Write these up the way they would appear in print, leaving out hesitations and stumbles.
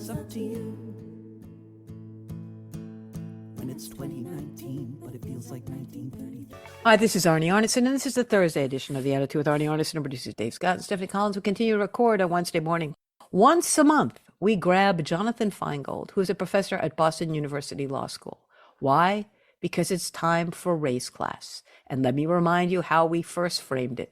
it's up to you. When it's 2019, but it feels like 1930. Hi, this is Arnie Arneson, and this is the Thursday edition of The Attitude with Arnie Arneson and producers Dave Scott and Stephanie Collins. We continue to record on Wednesday morning. Once a month, we grab Jonathan Feingold, who is a professor at Boston University Law School. Why? Because it's time for race class. And let me remind you how we first framed it.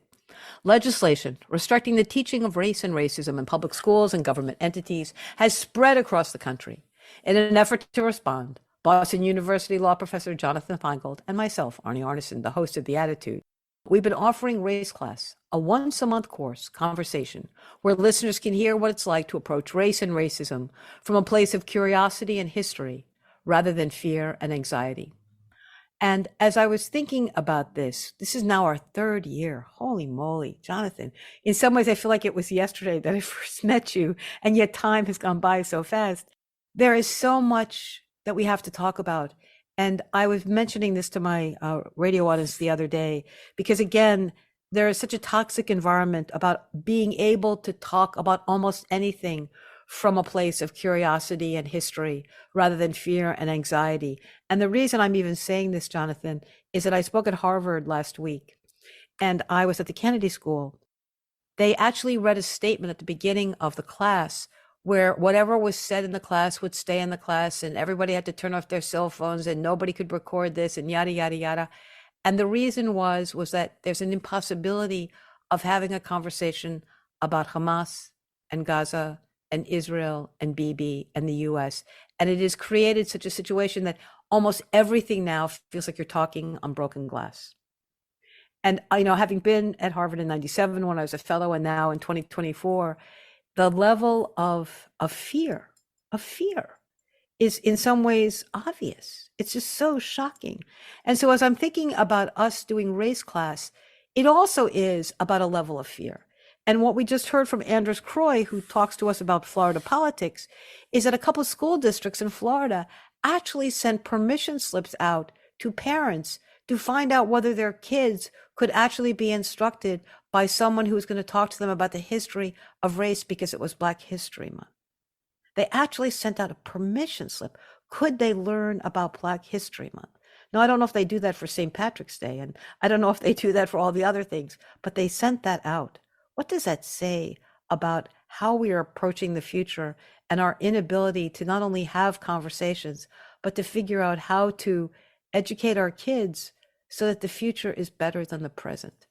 Legislation restricting the teaching of race and racism in public schools and government entities has spread across the country. In an effort to respond, Boston University law professor Jonathan Feingold and myself, Arnie Arneson, the host of The Attitude, we've been offering Race Class, a once-a-month course conversation where listeners can hear what it's like to approach race and racism from a place of curiosity and history rather than fear and anxiety. And as I was thinking about this is now our third year. Holy moly, Jonathan. In some ways, I feel like it was yesterday that I first met you, and yet time has gone by so fast. There is so much that we have to talk about. And I was mentioning this to my radio audience the other day, because again, there is such a toxic environment about being able to talk about almost anything from a place of curiosity and history rather than fear and anxiety. And the reason I'm even saying this, Jonathan, is that I spoke at Harvard last week and I was at the Kennedy School. They actually read a statement at the beginning of the class where whatever was said in the class would stay in the class and everybody had to turn off their cell phones and nobody could record this and yada, yada, yada. And the reason was that there's an impossibility of having a conversation about Hamas and Gaza and Israel and Bibi and the US. And it has created such a situation that almost everything now feels like you're talking on broken glass. And having been at Harvard in 97 when I was a fellow and now in 2024, the level of fear is in some ways obvious. It's just so shocking. And so as I'm thinking about us doing Race Class, it also is about a level of fear. And what we just heard from Anders Croy, who talks to us about Florida politics, is that a couple of school districts in Florida actually sent permission slips out to parents to find out whether their kids could actually be instructed by someone who was going to talk to them about the history of race because it was Black History Month. They actually sent out a permission slip. Could they learn about Black History Month? Now, I don't know if they do that for St. Patrick's Day, and I don't know if they do that for all the other things, but they sent that out. What does that say about how we are approaching the future and our inability to not only have conversations, but to figure out how to educate our kids so that the future is better than the present?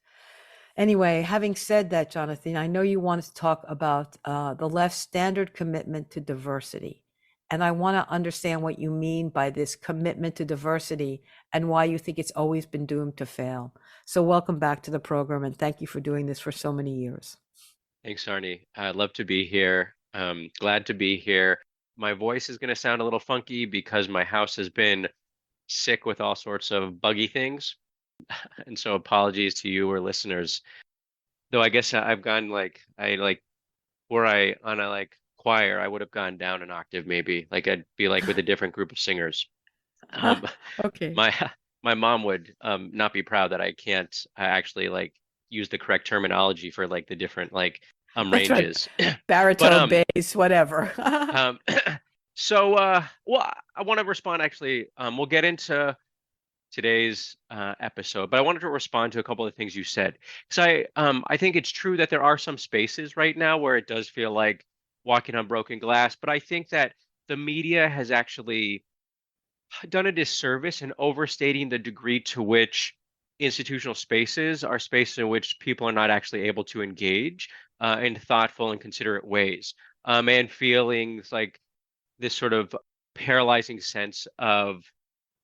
Anyway, having said that, Jonathan, I know you wanted to talk about the left's standard commitment to diversity. And I want to understand what you mean by this commitment to diversity and why you think it's always been doomed to fail. So welcome back to the program, and thank you for doing this for so many years. Thanks, Arnie. I'd love to be here. Glad to be here. My voice is going to sound a little funky because my house has been sick with all sorts of buggy things. And so apologies to you or listeners. Though I guess I've gone on a choir, I would have gone down an octave maybe. Like I'd be like with a different group of singers. Okay. My mom would not be proud that I can't actually use the correct terminology for the different ranges. Right. Baritone, bass, whatever. So well, I want to respond actually. We'll get into today's episode, but I wanted to respond to a couple of things you said. So I think it's true that there are some spaces right now where it does feel like walking on broken glass, but I think that the media has actually done a disservice in overstating the degree to which institutional spaces are spaces in which people are not actually able to engage in thoughtful and considerate ways, and feelings like this sort of paralyzing sense of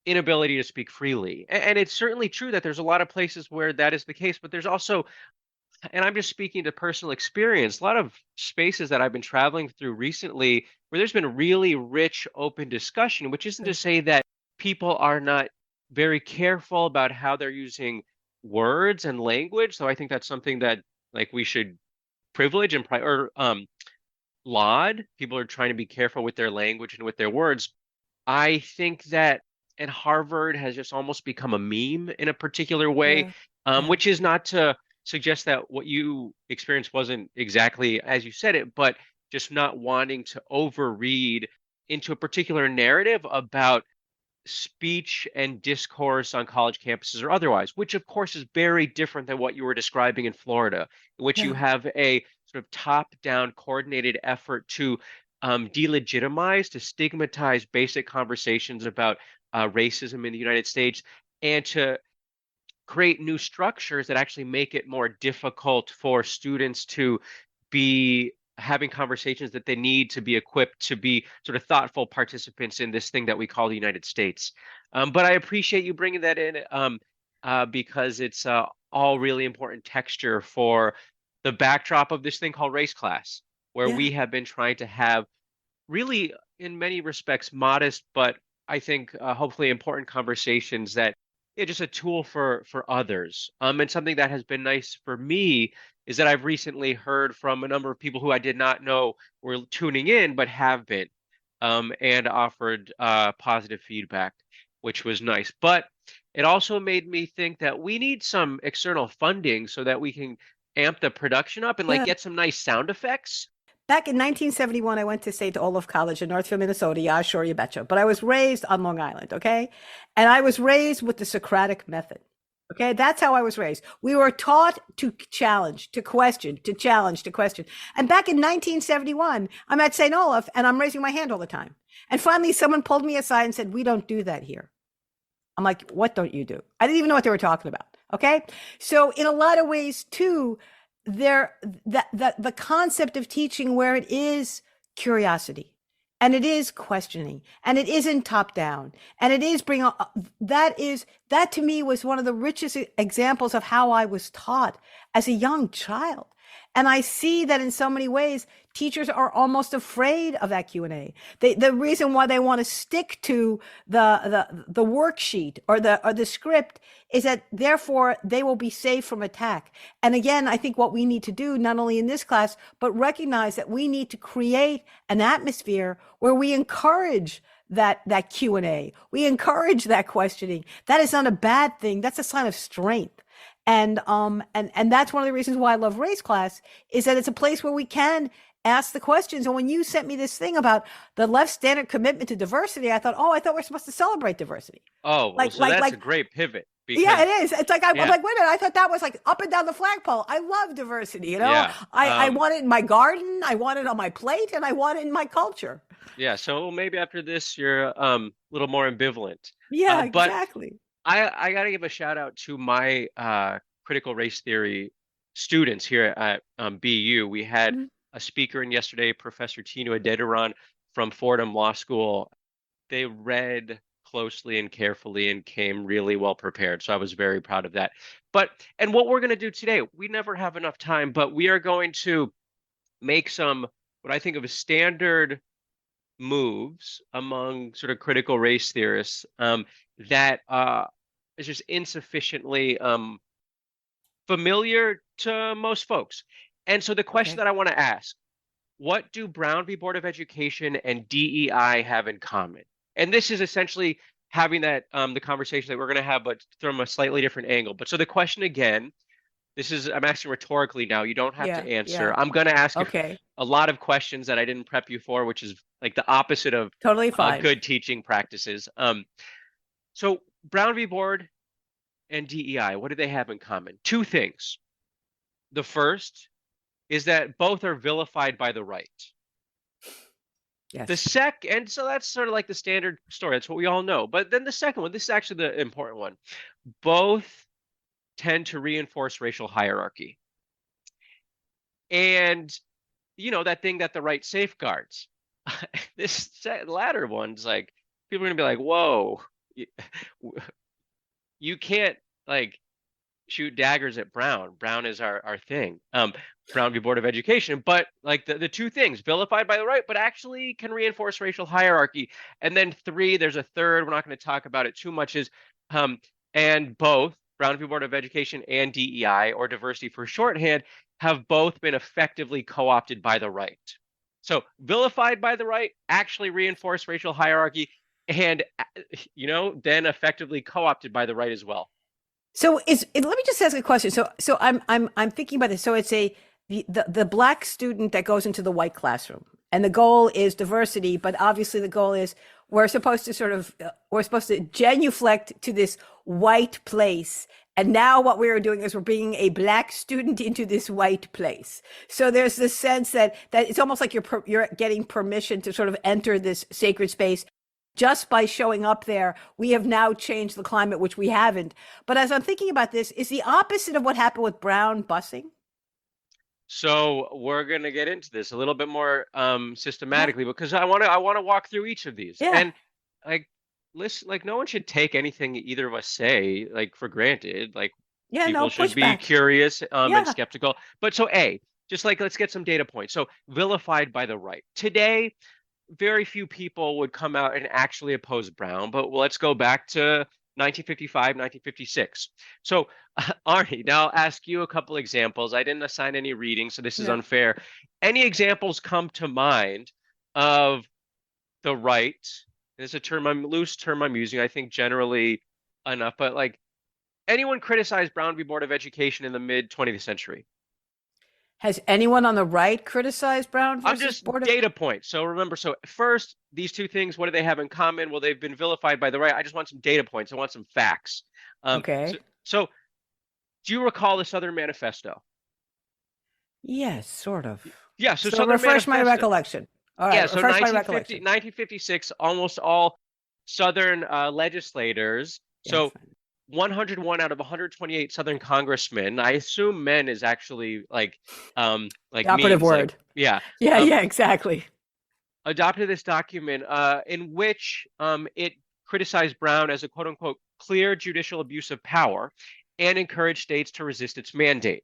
inability to speak freely. And it's certainly true that there's a lot of places where that is the case, but there's also, and I'm just speaking to personal experience, a lot of spaces that I've been traveling through recently where there's been really rich, open discussion, which isn't to say that people are not very careful about how they're using words and language. So I think that's something that we should privilege and laud. People are trying to be careful with their language and with their words. I think that, and Harvard has just almost become a meme in a particular way, which is not to suggest that what you experienced wasn't exactly as you said it, but just not wanting to overread into a particular narrative about speech and discourse on college campuses or otherwise, which of course is very different than what you were describing in Florida, in which you Yeah. have a sort of top-down coordinated effort to delegitimize, to stigmatize basic conversations about racism in the United States, and to create new structures that actually make it more difficult for students to be having conversations that they need to be equipped to be sort of thoughtful participants in this thing that we call the United States. But I appreciate you bringing that in because it's all really important texture for the backdrop of this thing called race class, where Yeah. we have been trying to have really, in many respects, modest, but I think hopefully important conversations that just a tool for others. And something that has been nice for me is that I've recently heard from a number of people who I did not know were tuning in, but have been, and offered positive feedback, which was nice. But it also made me think that we need some external funding so that we can amp the production up and like Yeah. get some nice sound effects. Back in 1971, I went to St. Olaf College in Northfield, Minnesota. Yeah, sure, you betcha. But I was raised on Long Island, okay? And I was raised with the Socratic method. Okay, that's how I was raised. We were taught to challenge, to question, to challenge, to question. And back in 1971, I'm at St. Olaf and I'm raising my hand all the time. And finally, someone pulled me aside and said, "We don't do that here." I'm like, "What don't you do?" I didn't even know what they were talking about. Okay, so in a lot of ways, too, the concept of teaching where it is curiosity and it is questioning and it isn't top down and it is bring that to me was one of the richest examples of how I was taught as a young child. And I see that in so many ways, teachers are almost afraid of that Q&A. The reason why they want to stick to the worksheet or the script is that therefore they will be safe from attack. And again, I think what we need to do, not only in this class, but recognize that we need to create an atmosphere where we encourage that Q&A. We encourage that questioning. That is not a bad thing. That's a sign of strength. And that's one of the reasons why I love race class is that it's a place where we can ask the questions. And when you sent me this thing about the left's standard commitment to diversity, I thought we're supposed to celebrate diversity. Oh, well, so that's a great pivot. Because, yeah, it is. It's like, I'm yeah. like, wait a minute, I thought that was like up and down the flagpole. I love diversity, you know? Yeah, I want it in my garden, I want it on my plate, and I want it in my culture. Yeah, so maybe after this, you're a little more ambivalent. Yeah, But exactly. I got to give a shout out to my critical race theory students here at BU. We had Mhm. a speaker in yesterday, Professor Tino Adediran from Fordham Law School. They read closely and carefully and came really well prepared. So I was very proud of that. And what we're going to do today, we never have enough time, but we are going to make some, what I think of as standard moves among sort of critical race theorists that is just insufficiently familiar to most folks. And so the question that I want to ask, what do Brown v. Board of Education and DEI have in common? And this is essentially having that the conversation that we're going to have, but from a slightly different angle. But so the question again, I'm asking rhetorically now. You don't have to answer. Yeah. I'm going to ask Okay. a lot of questions that I didn't prep you for, which is like the opposite of Totally fine. good teaching practices. So Brown v. Board and DEI, what do they have in common? Two things. The first is that both are vilified by the right. Yes. The second, so that's sort of like the standard story. That's what we all know. But then the second one, this is actually the important one. Both tend to reinforce racial hierarchy. And, that thing that the right safeguards. This latter one's like, people are going to be like, whoa, you can't like shoot daggers at Brown. Brown is our thing. Brown v. Board of Education, but like the two things, vilified by the right, but actually can reinforce racial hierarchy. And then three, there's a third, we're not going to talk about it too much, is and both Brown v. Board of Education and DEI, or diversity for shorthand, have both been effectively co-opted by the right. So vilified by the right, actually reinforce racial hierarchy, and then effectively co-opted by the right as well. So let me just ask a question. So I'm thinking about this. So it's the black student that goes into the white classroom. and the goal is diversity, but obviously the goal is we're supposed to genuflect to this white place. And now what we're doing is we're bringing a black student into this white place. So there's this sense that it's almost like you're getting permission to sort of enter this sacred space. Just by showing up there, we have now changed the climate, which we haven't. But as I'm thinking about this, is the opposite of what happened with Brown busing? So we're going to get into this a little bit more systematically, because I want to walk through each of these. Yeah. And like, listen, like no one should take anything either of us say like for granted. Like people should be curious and skeptical. But so just like let's get some data points. So vilified by the right. Today, very few people would come out and actually oppose Brown, but let's go back to 1955, 1956. So Arnie, now I'll ask you a couple examples. I didn't assign any readings, so this is unfair. Any examples come to mind of the right? It's a loose term I'm using, I think generally enough, but like anyone criticized Brown v. Board of Education in the mid 20th century? Has anyone on the right criticized Brown versus I'm just Board of data points. So remember, first, these two things, what do they have in common? Well, they've been vilified by the right. I just want some data points. I want some facts. Okay. So do you recall the Southern Manifesto? Yes, sort of. Yeah. So Southern refresh Manifesto. My recollection. All right. Yeah. So 1956, almost all Southern legislators. So 101 out of 128 Southern congressmen. I assume men is actually like the operative word. Like, yeah, exactly. Adopted this document in which it criticized Brown as a quote unquote clear judicial abuse of power and encouraged states to resist its mandate.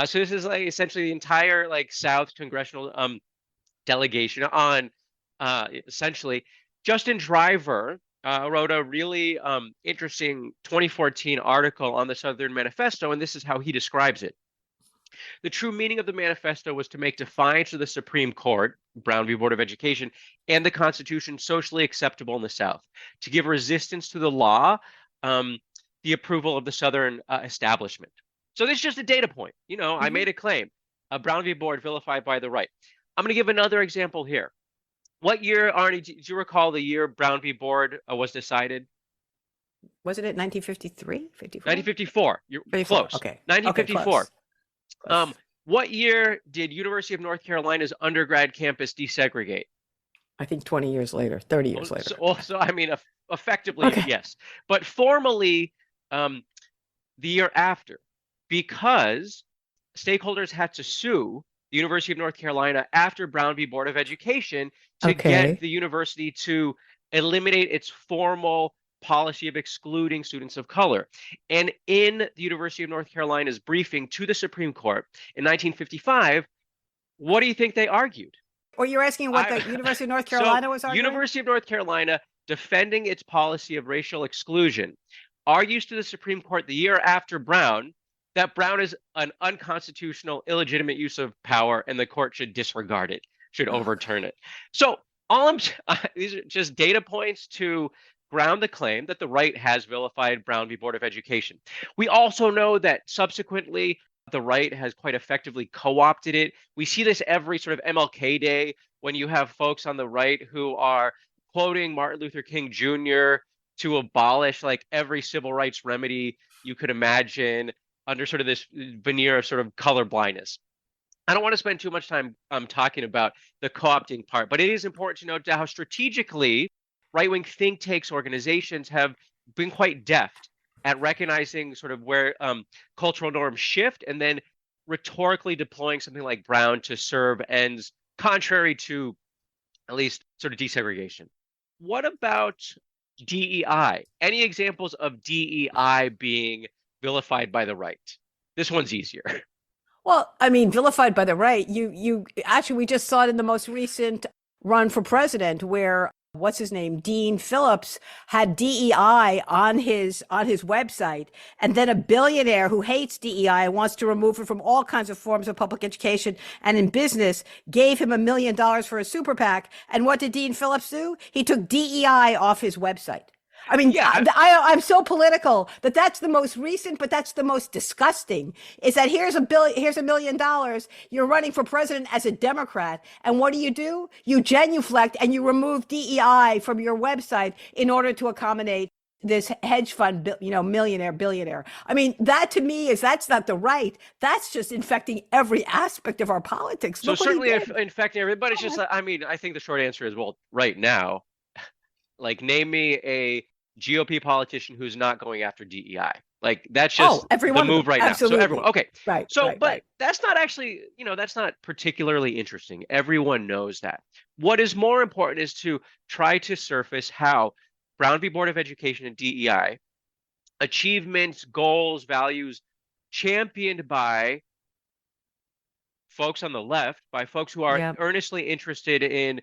So this is like essentially the entire like South congressional delegation on essentially Justin Driver wrote a really interesting 2014 article on the Southern Manifesto, and this is how he describes it. The true meaning of the manifesto was to make defiance of the Supreme Court, Brown v. Board of Education, and the Constitution socially acceptable in the South, to give resistance to the law, the approval of the Southern establishment. So this is just a data point. You know, I made a claim. Brown v. Board vilified by the right. I'm going to give another example here. What year, Arnie, do you recall the year Brown v. Board was decided? Wasn't it 1953? 1954. You're close. Okay. 1954. Okay, close. What year did University of North Carolina's undergrad campus desegregate? I think 20 years later, 30 years later. So I mean, effectively, yes. But formally, the year after, because stakeholders had to sue the University of North Carolina after Brown v. Board of Education to get the university to eliminate its formal policy of excluding students of color. And in the University of North Carolina's briefing to the Supreme Court in 1955, what do you think they argued? Or you're asking what the University of North Carolina was arguing? University of North Carolina, defending its policy of racial exclusion, argues to the Supreme Court the year after Brown that Brown is an unconstitutional, illegitimate use of power, and the court should disregard it, should overturn it. So these are just data points to ground the claim that the right has vilified Brown v. Board of Education. We also know that subsequently, the right has quite effectively co-opted it. We see this every sort of MLK Day when you have folks on the right who are quoting Martin Luther King Jr. to abolish like every civil rights remedy you could imagine under sort of this veneer of sort of color blindness. I don't want to spend too much time talking about the co-opting part, but it is important to note how strategically right-wing think tanks, organizations have been quite deft at recognizing sort of where cultural norms shift and then rhetorically deploying something like Brown to serve ends contrary to at least sort of desegregation. What about DEI? Any examples of DEI being vilified by the right? This one's easier. Well, I mean, vilified by the right. You actually, we just saw it in the most recent run for president where what's his name? Dean Phillips had DEI on his website. And then a billionaire who hates DEI and wants to remove it from all kinds of forms of public education and in business gave him $1 million for a super PAC. And what did Dean Phillips do? He took DEI off his website. I mean, Yeah, I'm so political that that's the most recent, but that's the most disgusting. Is that here's $1 million. You're running for president as a Democrat, and what do? You genuflect and you remove DEI from your website in order to accommodate this hedge fund, millionaire, billionaire. I mean, that to me that's not the right. That's just infecting every aspect of our politics. so Look what he certainly did. infecting everybody. It's just, I mean, I think the short answer is, well, right now, like, name me a GOP politician who's not going after DEI. Like, that's just every the one of move them. right now. So Absolutely. everyone, okay. Right. So, Right. but Right. that's not actually, that's not particularly interesting. Everyone knows that. What is more important is to try to surface how Brown v. Board of Education and DEI, achievements, goals, values championed by folks on the left, by folks who are Yeah. earnestly interested in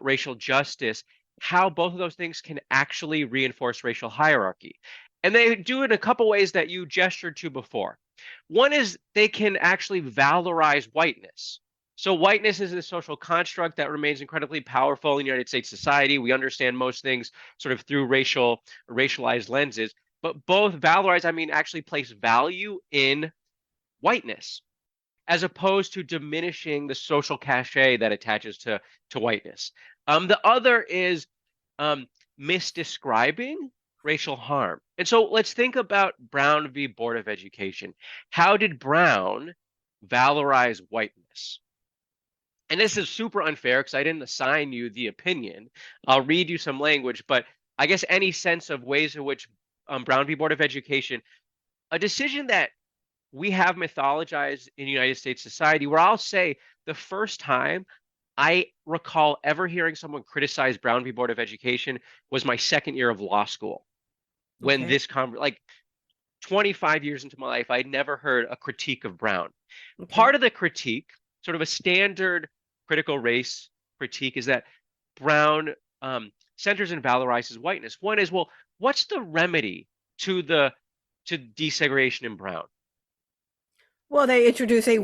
racial justice, how both of those things can actually reinforce racial hierarchy. And they do it in a couple ways that you gestured to before. One is they can actually valorize whiteness. So whiteness is a social construct that remains incredibly powerful in United States society. We understand most things sort of through racialized lenses, but both valorize, I mean, actually place value in whiteness, as opposed to diminishing the social cachet that attaches to whiteness. The other is misdescribing racial harm. And so let's think about Brown v. Board of Education. How did Brown valorize whiteness? And this is super unfair because I didn't assign you the opinion. I'll read you some language, but I guess any sense of ways in which Brown v. Board of Education, a decision that we have mythologized in United States society, where I'll say the first time I recall ever hearing someone criticize Brown v. Board of Education was my second year of law school. When Okay. like 25 years into my life, I'd never heard a critique of Brown. Okay. Part of the critique, sort of a standard critical race critique, is that Brown centers and valorizes whiteness. One is, well, what's the remedy to desegregation in Brown? Well, they introduce a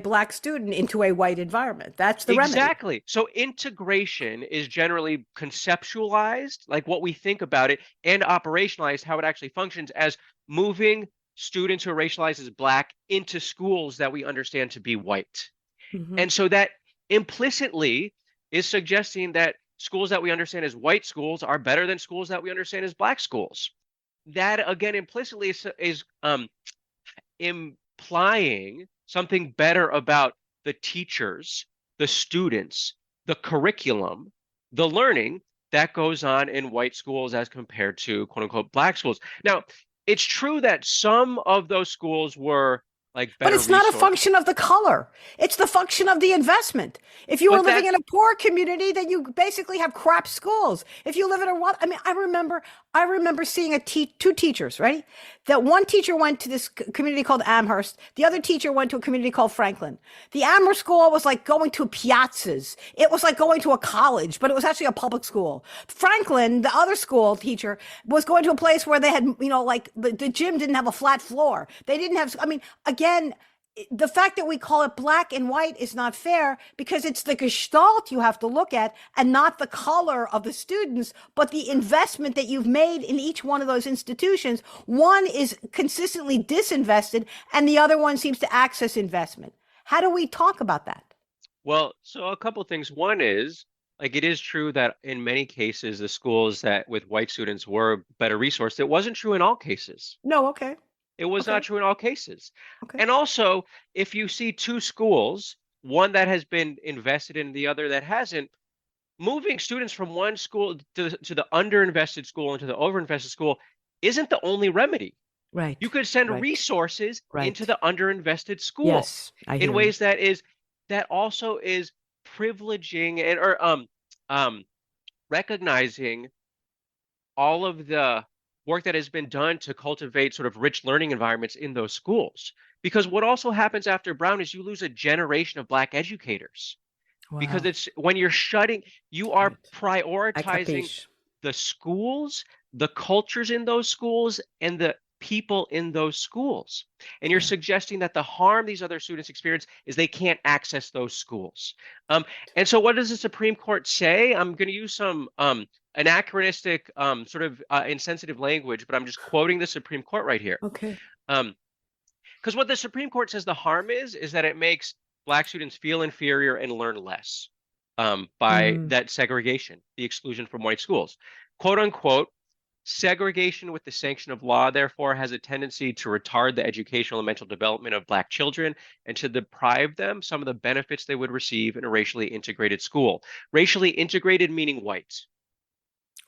black student into a white environment. That's the remedy. Exactly. So integration is generally conceptualized, like what we think about it, and operationalized, how it actually functions, as moving students who are racialized as black into schools that we understand to be white. Mhm. And so that implicitly is suggesting that schools that we understand as white schools are better than schools that we understand as black schools. That, again, implicitly is implying something better about the teachers, the students, the curriculum, the learning that goes on in white schools as compared to quote unquote black schools. Now, it's true that some of those schools were like better, but it's not a function of the color. It's the function of the investment. If you were living in a poor community, then you basically have crap schools. If you live in I mean, I remember seeing two teachers, right? That one teacher went to this community called Amherst. The other teacher went to a community called Franklin. The Amherst school was like going to piazzas. It was like going to a college, but it was actually a public school. Franklin, the other school teacher, was going to a place where they had, like the gym didn't have a flat floor. They didn't have, I mean, again, the fact that we call it black and white is not fair, because it's the gestalt you have to look at and not the color of the students, but the investment that you've made in each one of those institutions. One is consistently disinvested and the other one seems to access investment. How do we talk about that? Well, so a couple of things. One is, like, it is true that in many cases, the schools that with white students were better resourced. It wasn't true in all cases. No, okay. It was not true in all cases. Okay. And also, if you see two schools, one that has been invested in, the other that hasn't, moving students from one school to the underinvested school into the overinvested school isn't the only remedy. Right. You could send resources into the underinvested school. Yes, in ways that also is privileging and or recognizing all of the work that has been done to cultivate sort of rich learning environments in those schools. Because what also happens after Brown is you lose a generation of black educators. Wow. Because it's when you're you are prioritizing the schools, the cultures in those schools, and the people in those schools. And you're suggesting that the harm these other students experience is they can't access those schools. And so what does the Supreme Court say? I'm going to use some anachronistic, sort of insensitive language, but I'm just quoting the Supreme Court right here. Okay. Because what the Supreme Court says the harm is that it makes Black students feel inferior and learn less by that segregation, the exclusion from white schools. Quote unquote, segregation with the sanction of law, therefore, has a tendency to retard the educational and mental development of Black children and to deprive them some of the benefits they would receive in a racially integrated school. Racially integrated meaning white.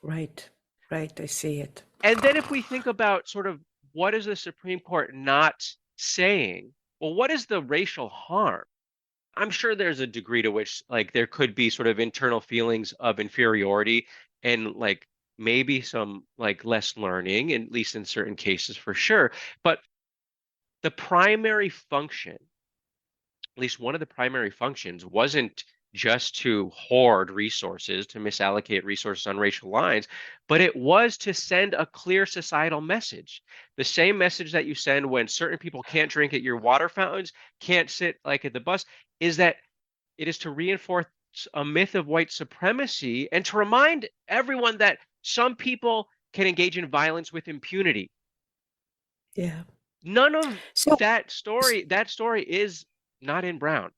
Right. Right. I see it. And then if we think about sort of what is the Supreme Court not saying, well, what is the racial harm? I'm sure there's a degree to which like there could be sort of internal feelings of inferiority and like maybe some like less learning, at least in certain cases for sure. But the primary function, at least one of the primary functions, wasn't just to hoard resources, to misallocate resources on racial lines, but it was to send a clear societal message. The same message that you send when certain people can't drink at your water fountains, can't sit like at the bus, is that it is to reinforce a myth of white supremacy and to remind everyone that some people can engage in violence with impunity. Yeah. None of that story is not in Brown.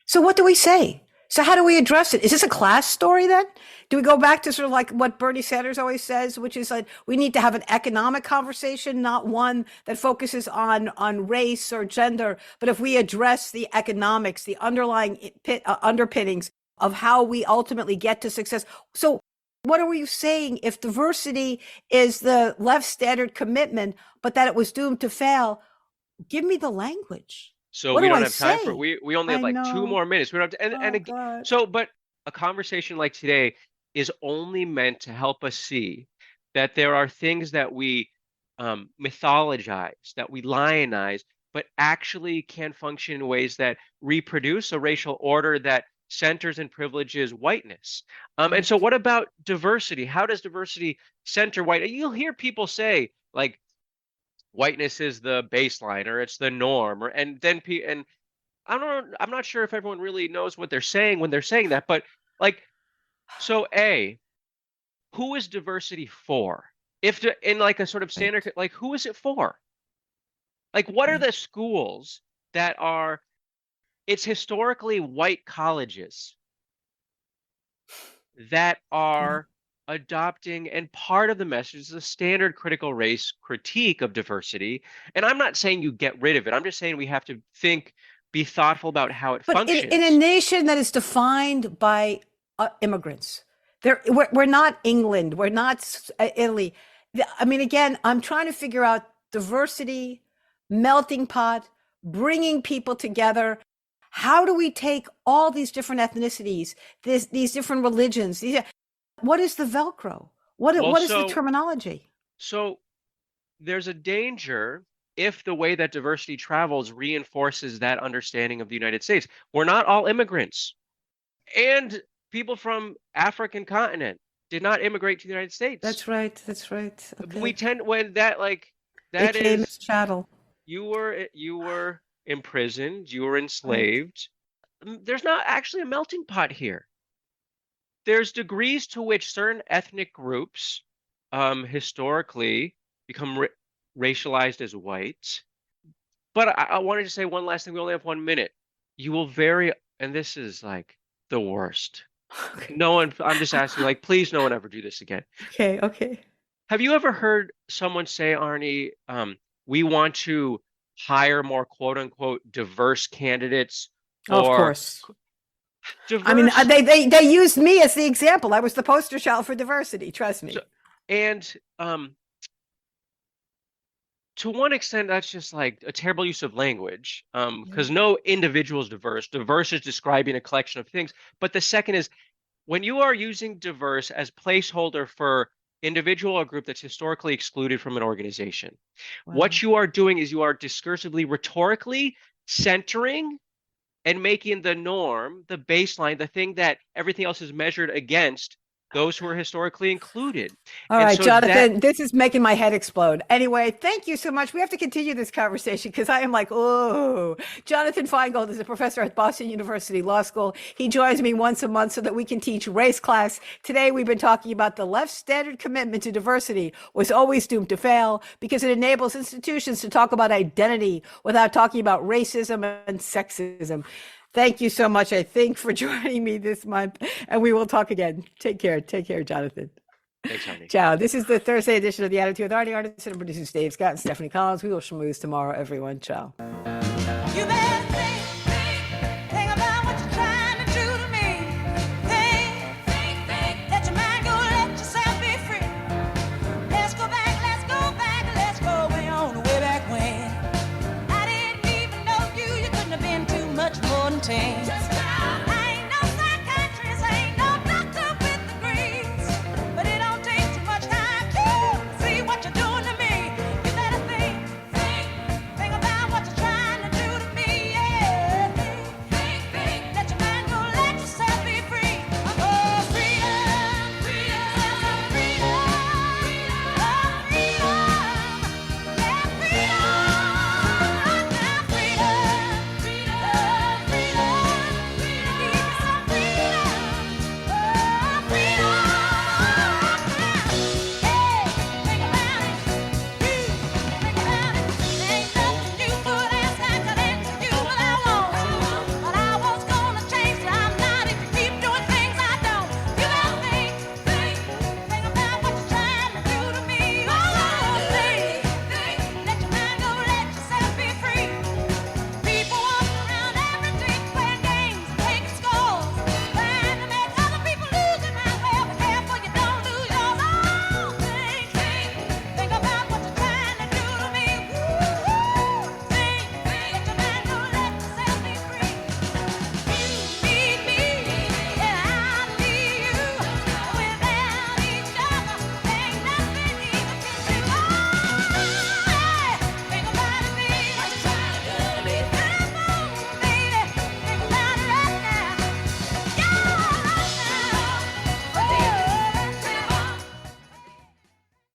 So what do we say? So how do we address it? Is this a class story then? Do we go back to sort of like what Bernie Sanders always says, which is like we need to have an economic conversation, not one that focuses on race or gender, but if we address the economics, the underlying underpinnings of how we ultimately get to success. So what are you saying if diversity is the left standard commitment, but that it was doomed to fail? Give me the language. So what we do don't I have time say? for we only have like 2 more minutes. We don't have to, so but a conversation like today is only meant to help us see that there are things that we mythologize, that we lionize, but actually can function in ways that reproduce a racial order that centers and privileges whiteness. And so what about diversity? How does diversity center white? You'll hear people say like whiteness is the baseline or it's the norm, or and then and I'm not sure if everyone really knows what they're saying when they're saying that, but like, so who is diversity for? If in like a sort of standard, like who is it for? Like, what are the schools that are? It's historically white colleges that are adopting, and part of the message is a standard critical race critique of diversity. And I'm not saying you get rid of it. I'm just saying we have to be thoughtful about how it functions. In a nation that is defined by immigrants, we're not England, we're not Italy. I mean, again, I'm trying to figure out diversity, melting pot, bringing people together. How do we take all these different ethnicities, these different religions? What is the Velcro? What is the terminology? So there's a danger if the way that diversity travels reinforces that understanding of the United States. We're not all immigrants. And people from African continent did not immigrate to the United States. That's right. That's right. Okay. We tend when that they came as chattel. You were imprisoned, you were enslaved. Right. There's not actually a melting pot here. There's degrees to which certain ethnic groups historically become racialized as white. But I wanted to say one last thing. We only have 1 minute. You will and this is like the worst. Okay. No one, I'm just asking, like, please no one ever do this again. Okay. Have you ever heard someone say, Arnie, we want to hire more quote unquote diverse candidates? Of course. I mean, they used me as the example. I was the poster child for diversity. Trust me. And to one extent, that's just like a terrible use of language, because no individual is diverse. Diverse is describing a collection of things. But the second is when you are using diverse as placeholder for individual or group that's historically excluded from an organization, what you are doing is you are discursively, rhetorically centering and making the norm, the baseline, the thing that everything else is measured against, those who are historically included. All And right, so Jonathan, this is making my head explode. Anyway, thank you so much. We have to continue this conversation because I am like, oh, Jonathan Feingold is a professor at Boston University Law School. He joins me once a month so that we can teach race class. Today, we've been talking about the left's standard commitment to diversity was always doomed to fail because it enables institutions to talk about identity without talking about racism and sexism. Thank you so much, I think, for joining me this month, and we will talk again. Take care. Take care, Jonathan. Thanks, honey. Ciao. This is the Thursday edition of The Attitude with Arnie Artist and producers Dave Scott and Stephanie Collins. We will schmooze tomorrow, everyone. Ciao. You